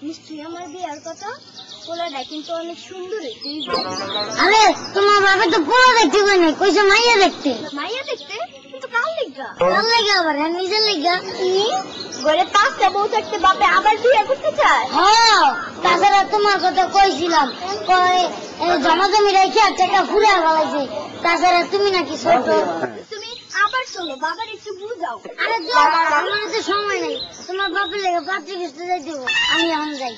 নিশ্চয়ই আমার বিয়ার কথা পোলাটা কিন্তু অনেক সুন্দর। আরে তোমার বাবা তো পোলা দেখতে পারে কইছে মাইয়া দেখতে। মাইয়া দেখতে? কিন্তু কার লেগা? কার লেগা আবার? নিজের লেগা। ঘরে 5টা বউ থাকতে বাপে আবার বিয়ে করতে চায়? হ্যাঁ, তাছাড়া তোমার কথা কইছিলাম জমা জমি রেখে টাকা ঘুরে ফেলাইছে। তাছাড়া তুমি নাকি ছোট। তুমি আবার চলো, বাবার একটু বুঝাও। আরে আমার তো সময় নেই, তোমার বাপের লেগে পাত্রী খুঁজতে যাই দেবো, আমি এখন যাই।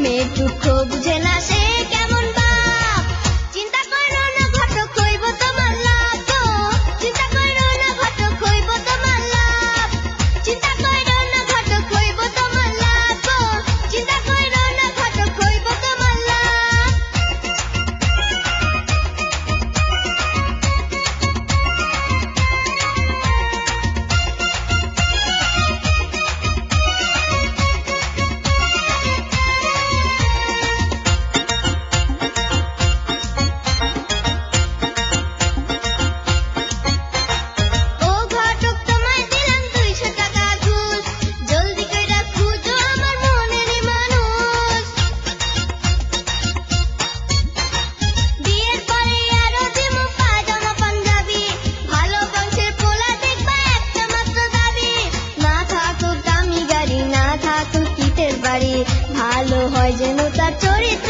মেয়ের দুঃখ বুঝে না সে কেমন বাপ। চিন্তা করো না ঘটক হইব তোমার লাভ, চিন্তা করো না ঘটক হইব তোমার লাভ, চিন্তা করো না ঘটক হইব তোমার লাভ, চিন্তা করো না ঘটক হইব তোমার লাভ। ভালো হয় যেন তার চরিত্র